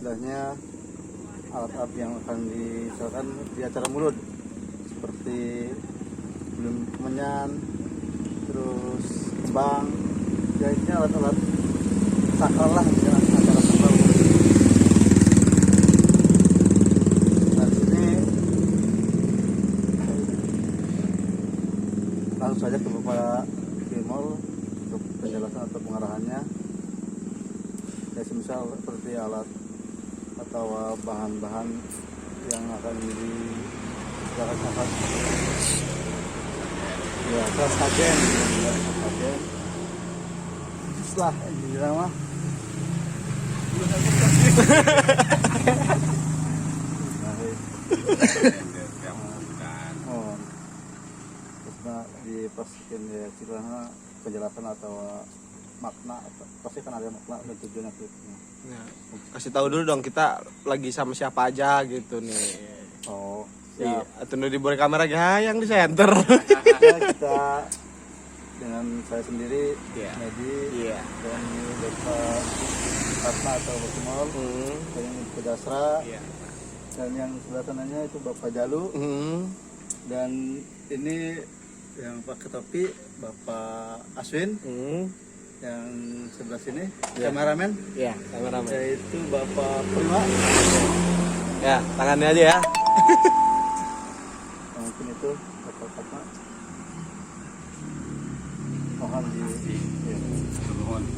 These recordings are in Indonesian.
istilahnya alat-alat yang akan disiapkan di acara mulut seperti belum kemenyan, terus kembang, ya ini alat-alat sakral lah ya, acara sakral. Nah sini langsung saja ke Bapak Kimol untuk penjelasan atau pengarahannya. Ya semisal seperti alat atau bahan-bahan yang akan digunakan ya kagen setelah ini nama dipastikan ya istilahnya penjelasan atau makna atau pasti kan ada makna dan tujuannya klipnya. Ya, kasih tahu dulu dong kita lagi sama siapa aja gitu nih. Oh, iya. Atau di bawah kamera yang di center. Ya, kita dengan saya sendiri, Medi, dan Bapak Ratna atau Bapak Kimol, dan Bapak Dasra, dan yang sebelah sananya itu Bapak Jalu, dan ini yang pakai topi Bapak Aswin. Yang sebelah sini kameramen, kameramen yaitu Bapak Prima. Ya, tangannya aja ya. Mungkin itu Bapak Fatma. Mohon di Mohon.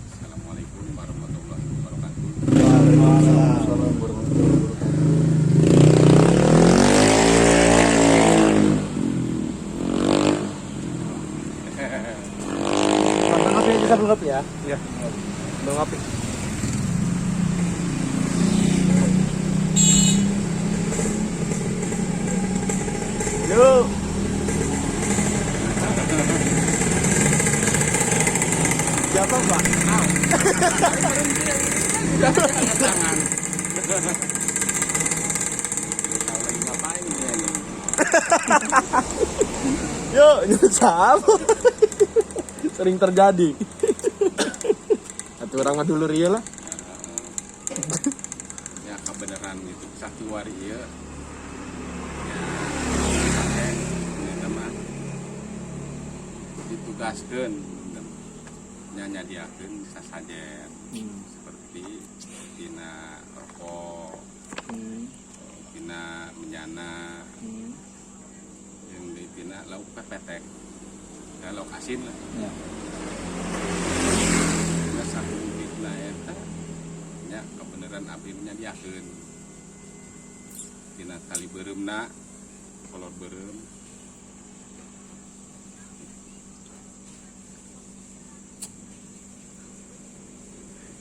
Assalamualaikum warahmatullahi wabarakatuh. Waalaikumsalam warahmatullahi wabarakatuh. Bisa belum ya? Iya. Belum ngapi. Yuk. Siapa Pak? Tangan. Lagi ngapain ini? Yuk, nyesam. Sering terjadi. Satu orang mah dulu ria lah. Ya kebenaran itu sakti wari ya. Ini teman ditugaskan nyanyadiakeun sasajen seperti tina rokok, tina menyana, yang di tina lauk pepetek. Lauk asin lah. Ya. Nah, satu fitnah eta nya kebenaran abdi menyadiakeun. Tina tali beureumna, kolor beureum.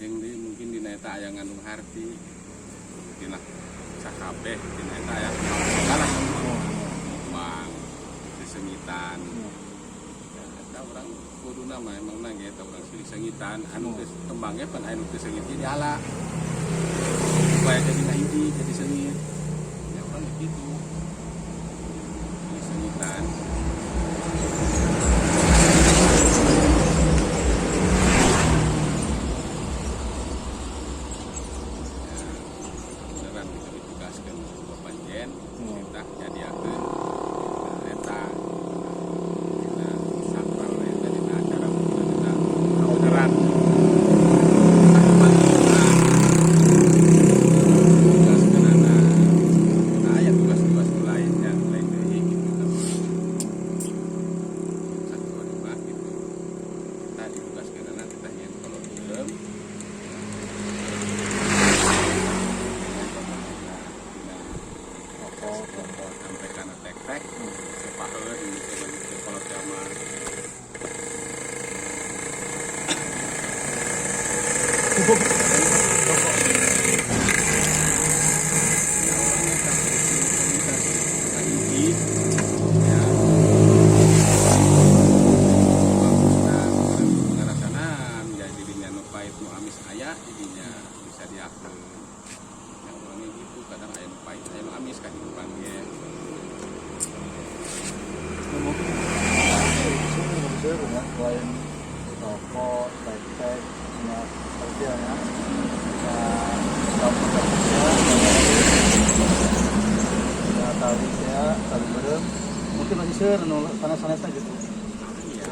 Yang di mungkin dina eta aya ngandung harti. Tina sakabeh dina eta aya segala bang disengitan. Orang kudu nama emang nage eta urang silih sengitan anu geus kembangnya pan anu geus sengit jadi ala supaya jadi na hiji jadi sengit ya orang gitu silih sengitan beneran kita ditugaskan Bapak Jen kita nyadiakeun eta sampai karena tek-tek sepaheun di kolot kamar bisa diatur yang orangnya gitu kadang ayam pahit ayam amis kan dipanggil Mungkin selain rokok, tek-tek, kerjanya mungkin masih seur sanes-sanesna gitu. Iya.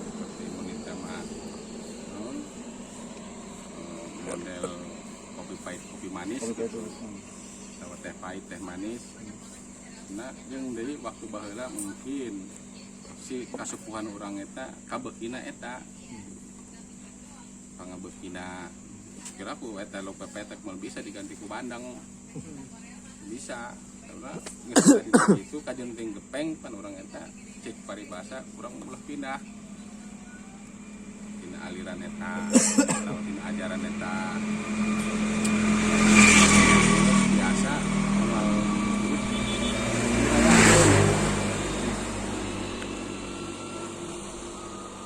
Seperti monita mah non model kopi pahit kopi manis Kopi gitu. itu. Sama teh pahit teh manis. Nah, jeung deui waktu baheula mungkin si kasupuhan urang eta kabeukina eta. Pangabeukina kira aku eta lo pepetek mau bisa diganti ku bandang. Bisa. Karena ngeus itu kajeun ting gepeng pan urang eta cek paribasa urang ulah pindah. Tina aliran eta atau tina ajaran eta. Biasa kenal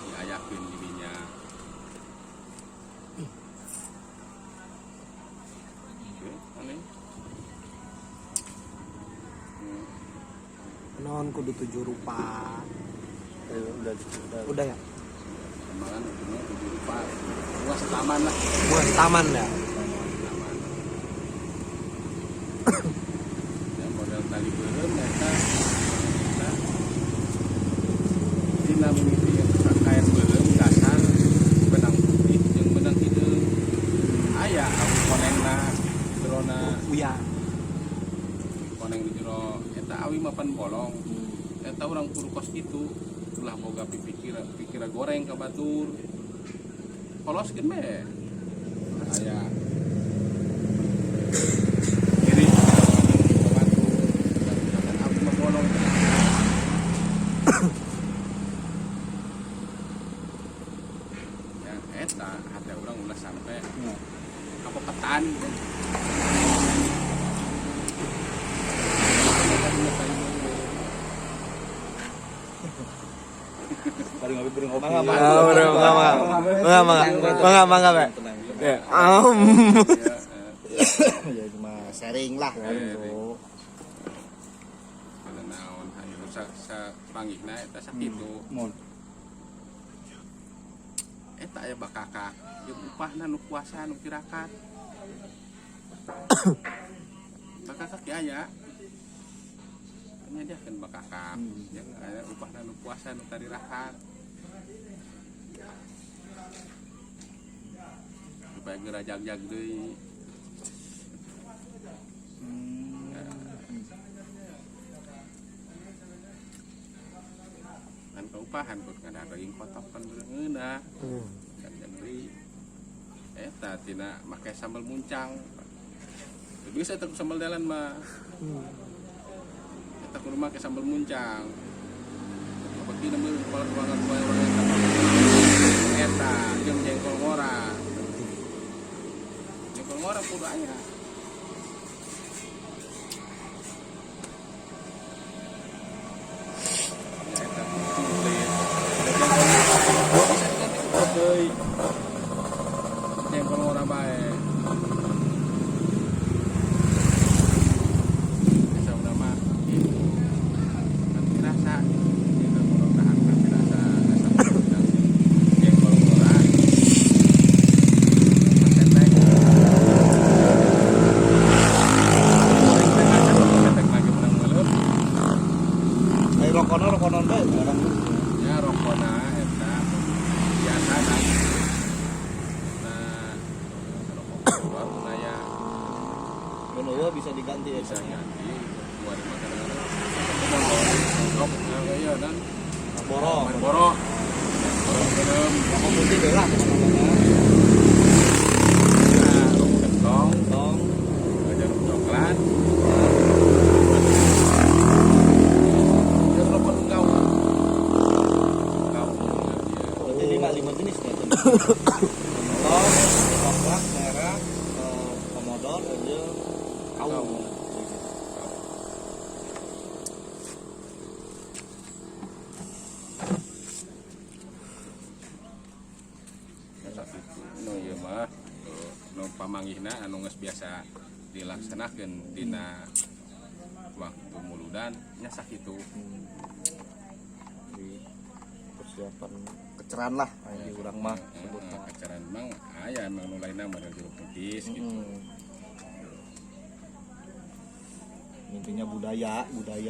diayakeun dirinya. Oke, aneh. Non kudu 7 rupa. Udah. Udah ya? Kembangan ujungnya 7 rupa. Semua setaman lah. Bukan taman ya? Setaman. Ya model tali beureum eta dina mimiti yang kain beureum dasar benang putih jeung benang hideung. Aya awi konengna jerona Uya. koneng di jero eta awi mapan bolong. Eta urang kudu kos kitu. Ulah boga pikira goreng ka batur. Koloskeun be. Aya kiri ka batur. Kan awi mah bolong. Ya eta hate urang ulah sampe kapoketan. Bari ngopi beri ngopi. Mangga, Pak. Ya. Ya cuma sharing lah kan Sharing. bro. Pada naon hayu sa pangihna eta sakitu. Mun. Eta aya bakakak jeung upahna nu puasa nu tirakat. Bakakak ge aya. Nyadiakeun bakakak jeung aya upahna nu puasa nu tarirakat. Supaya gerajag-jag deui. Kan keupahan pun kada daging kotok kan beungeuna. Kan deui. Eta tina make sambal muncang. Teu bisa teu sambal dalan mah. Eta kudu make sambal muncang. Bagi neumeuh kepala ruangan eta jeung jengkol ngora. Jengkol ngora kudu aya. Eta kumplit. Jengkol ngora bae. Asa nama itu kan dirasa kita mudah-mudahan kan dirasa asa udang jengkol ngora. Tetek. Tetek lagi menang meuleum. Ai rokonon bae sekarang. Ya rokona eta biasa kan. Nah, rokok keluar ya Mun bisa diganti ya. bisa ganti buat makanan. Rokok ya dan Borong. borok. Borok belum. Rokok putih deh lah namanya. Nah, rokok kentong, Tong. ada coklat. Dan rokok engkau. Engkau. Berarti 5 jenis ya. Tong, coklat, merah, komodor, aja, kau. No ieu mah no pamanggihna anu geus biasa dilaksanakeun dina waktu muludan nya sakitu. Di persiapan keceran lah di urang mah sebutna. Acaran mang aya emang nu lainna model jeruk nipis gitu. intinya budaya kita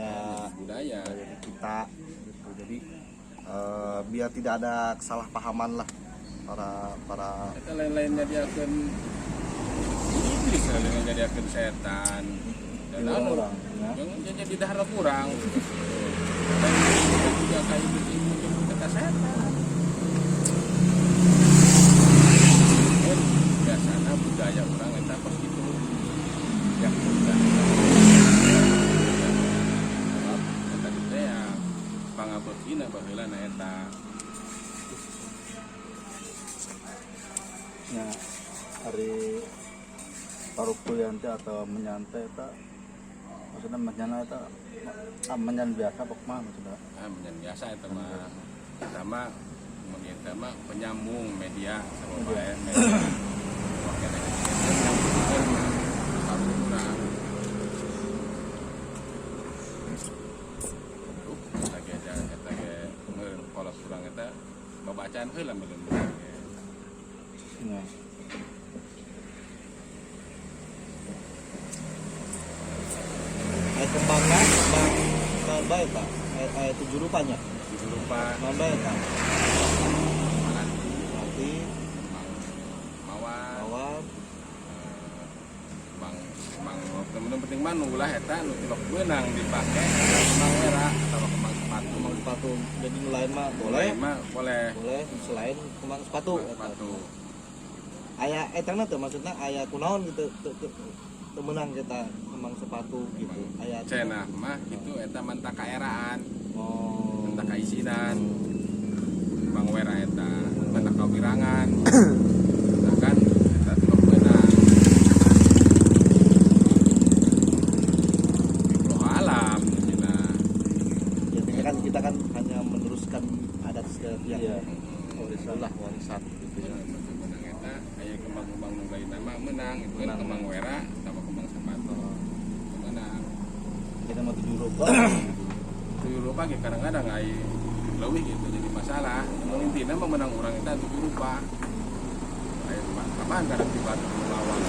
gitu. Jadi biar tidak ada kesalahpahaman lah para Eta lain-lainnya dia akan iblis, lainnya dia akan setan. Dan orang yang jadi dahar kurang. Dan juga kayak gitu kata setan. Dan biasanya budaya orang eta pas itu yang mudah. Eta kita ya pangabeutina baheula eta. ya hari parukuyan teh atau menyantai eta maksudnya menyantai eta menyan biasa pokoknya maksudnya Menyan biasa itu mah sama meminta mah penyambung media sama media oke lagi aja lagi kalau kurang itu bacaan heula meureun ya. Kembangnya kembang baik pak, 7 rupanya. 7 rupa Baik pak. nanti mawar temen penting mah ulah eta nu cilok beunang dipake kembang merah atau kembang sepatu. Kembang sepatu. Jadi lain mah boleh. Boleh. Selain kembang sepatu. Aya etana tuh maksudnya aya kunaon gitu menang kita kembang sepatu gitu. Aya cenah mah itu eta mantah kaeraan. Oh. Mantah kaisinan. Kembang wera eta mantah kawirangan. Nah kan eta cilok beunang. Alam kan kita kan hanya meneruskan adat yang warisan gitu ya. Menang eta aya kembang-kembang nu lain nama menang itu kan kembang wera sama kembang sepatu. Menang. Kita mau 7 rupa. 7 rupa ge kadang-kadang ai leuwih gitu jadi masalah. Intina mah menang urang eta 7 rupa. Aya kapan kadang dibantu lawan.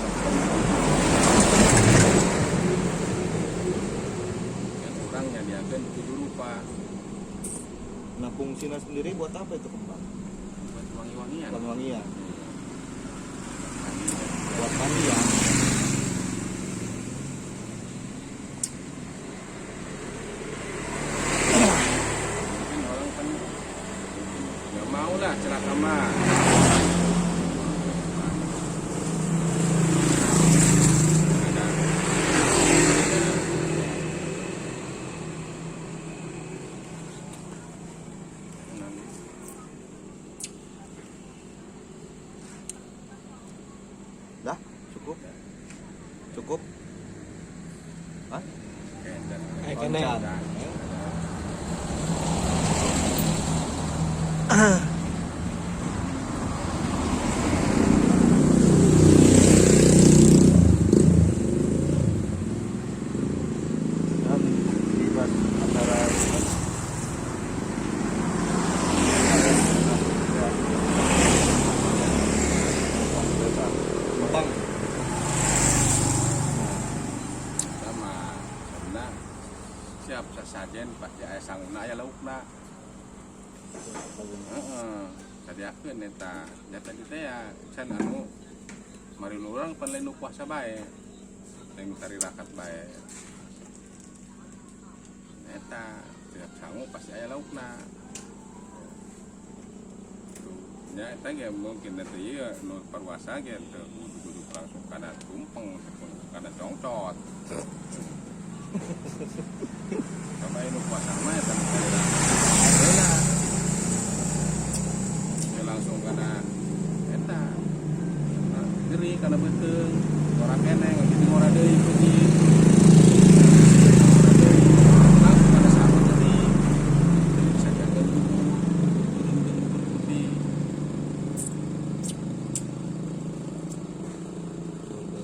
Kan urangnya diakeun 7 rupa. Nah fungsinya sendiri buat apa itu kembang? Buat wangi-wangian. Wangi-wangian. Buat mandi ya. Mungkin orang kan nggak mau lah celaka mah. Dah, cukup. Hah? Kene. Dan libat antara kembang. Sama karena siap sasajen pasti aya sanguna aya laukna. Heeh. Sadiakeun eta. Eta kita ya can anu mari urang pan lain nu puasa bae. Lain tari rakat bae. Eta tiap sangu pasti aya laukna. Ya eta ge mungkin nanti ieu nu perwasa ge teu kudu langsung kana tumpeng kana congcot. Sama ini puasa mah eta langsung kana eta. Geri kana beuteung, ora keneng jadi ngora deui puji. Langsung kana sama deui. Bisa jaga di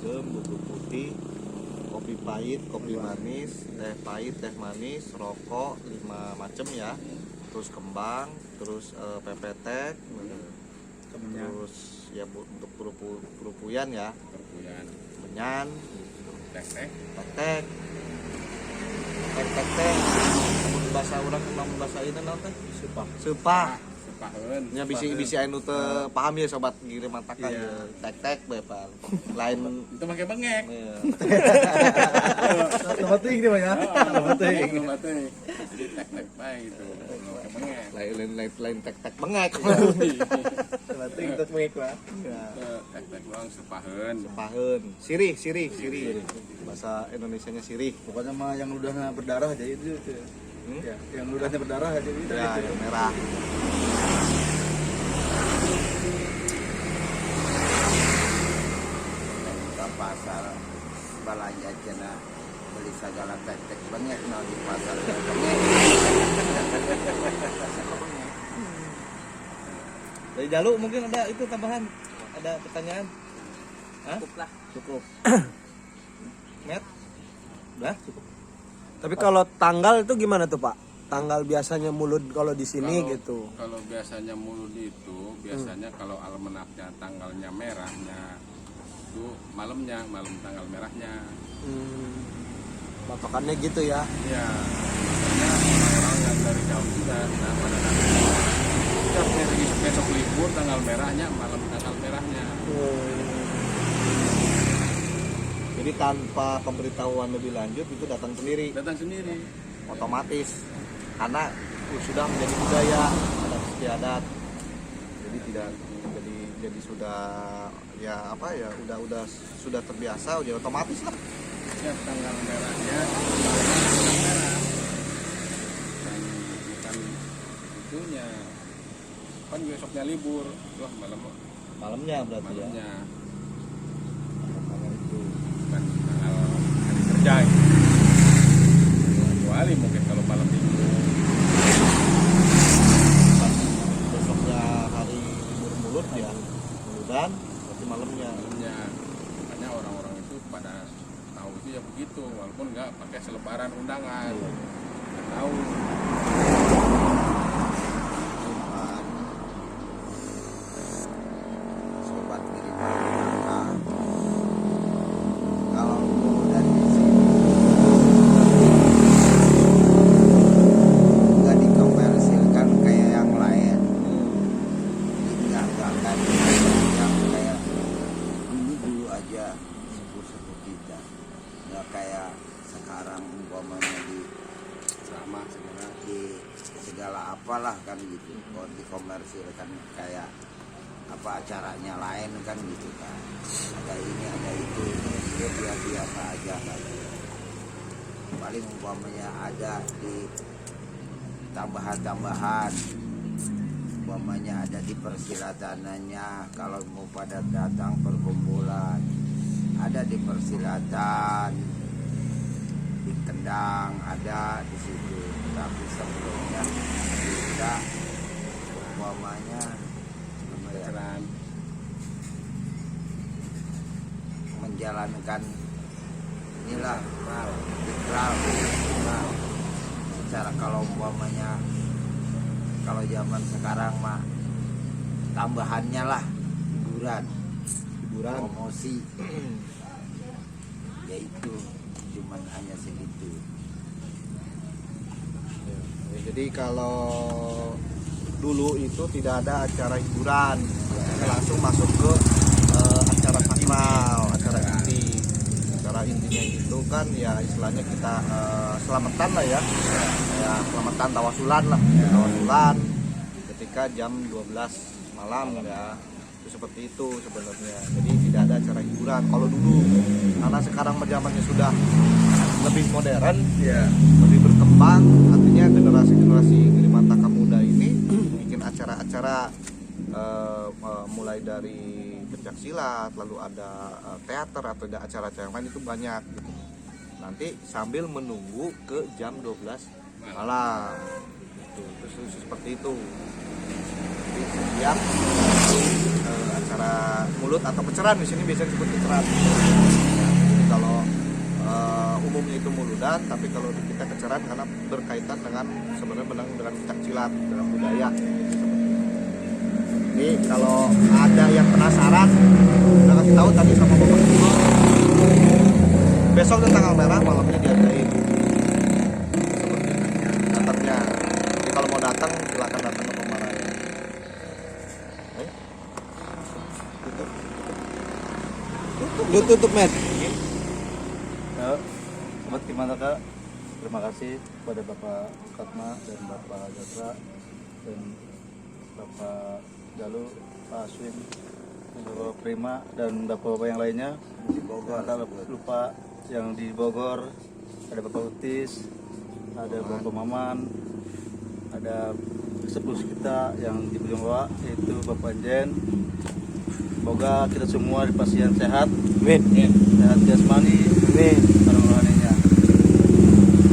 Bubuk putih, kopi pahit, kopi manis, teh pahit, teh manis, rokok 5 macam ya. Terus kembang, terus pepetek, terus ya untuk perupuyan ya, perpuyan menyan, teh petek, tek-tek teh bahasa orang memang bahasa ini naon teh? Sepah. Sepaheun. Nya bisi anu teu paham ya sobat ngirim mantakan Iya. ya. Tek-tek bepal. Lain Itu pakai bengek. ya. Tempat tinggi dia banyak. Tempat tinggi. Jadi tek-tek baik itu. Pakai bengek. Lain tek-tek bengek. Tempat tinggi kita mengik lah. Ya. Tek-tek doang sepaheun. Paheun. Sirih. Bahasa Indonesianya sirih. Pokoknya mah yang ludahnya berdarah aja itu. Ya, yang ludahnya berdarah aja itu. Ya, yang merah. Ke pasar belanja cina beli segala tek-tek bengek nah di pasar bengek. Dari Jalu mungkin ada itu tambahan. Ada pertanyaan? Cukup lah. Cukup. Met? Udah cukup. Tapi kalau tanggal itu gimana tuh Pak? Tanggal biasanya mulut kalau di sini gitu. Kalau biasanya mulut itu biasanya kalau almanaknya tanggalnya merahnya itu malam tanggal merahnya. Patokannya gitu ya. Ya, biasanya orang-orang yang dari jauh sudah nah pada nanti besok libur tanggal merahnya malam tanggal merahnya. Jadi tanpa pemberitahuan lebih lanjut itu datang sendiri, Datang sendiri. otomatis karena sudah menjadi budaya adat istiadat. Jadi tidak jadi sudah ya apa ya udah sudah terbiasa udah otomatis lah. Ya tanggal merahnya tanggal merah. Dan bukan itunya kan besoknya libur, wah Malamnya berarti ya. malamnya. Bukan tanggal hari kerja gitu. Kecuali mungkin kalau malam minggu Besoknya hari libur mulut ya, muludan berarti malamnya. malamnya. Makanya orang-orang itu pada tahu itu ya begitu, walaupun nggak pakai selebaran undangan. Nggak tahu. Sobat kiriman kalau dari sini nggak dikomersilkan kayak yang lain, nggak akan yang kayak dulu aja sepupu kita, nggak kayak sekarang umpamanya Sama sebenarnya. di segala apalah kan gitu. Kalau dikomersilkan kayak apa acaranya lain kan gitu kan, ada ini ada itu, dia biasa aja kan. Paling umpamanya ada di tambahan umpamanya ada di persilatannya kalau mau pada datang perkumpulan, ada di persilatan di Kendang ada di situ, tapi sebelumnya kita umpamanya Peran menjalankan inilah ikrar secara kalau umpamanya kalau zaman sekarang mah tambahannya lah hiburan promosi yaitu cuman hanya segitu. Ya, jadi kalau dulu itu tidak ada acara hiburan, langsung masuk ke acara sakral, acara inti. Acara intinya itu kan ya istilahnya kita selamatan lah ya, selamatan tawasulan lah, tawasulan ketika jam 12 malam ya. Itu seperti itu sebenarnya. Jadi tidak ada acara hiburan kalau dulu, karena sekarang zamannya sudah lebih modern, ya, lebih berkembang. Artinya generasi Girimantaka muda ini bikin acara-acara mulai dari pencaksilat, lalu ada teater atau ada acara-acara yang lain itu banyak gitu. Nanti sambil menunggu ke jam 12 malam gitu. Terus seperti itu. Jadi setiap acara mulut atau peceran di sini biasanya disebut peceran. Jadi kalau umumnya itu muludan, tapi kalau di kita keceran karena berkaitan dengan sebenarnya dengan pencaksilat, dengan budaya. Jadi kalau ada yang penasaran, udah kasih tahu tadi sama Bapak. Besok tanggal merah malamnya diadain Tutup, Med. Ya, sobat gimana Kak? Terima kasih kepada Bapak Fatma dan Bapak Jatra dan Bapak Jalu, Pak Aswin, Bapak Prima dan Bapak-bapak yang lainnya. Di Bogor. Tak lupa yang di Bogor ada Bapak Utis, ada Bapak Maman, ada sepuh kita yang di Bojongloa yaitu Bapak Jen. Semoga kita semua di pasien sehat, Amin. sehat jasmani, Amin. dan rohaninya.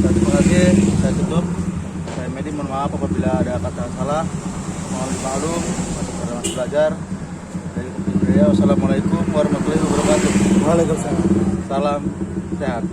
Dan terima kasih, saya tutup. Saya Medi, mohon maaf apabila ada kata salah. Mohon dimaklum karena masih belajar. Dari Kumpul Wassalamualaikum warahmatullahi wabarakatuh. Waalaikumsalam. Salam sehat.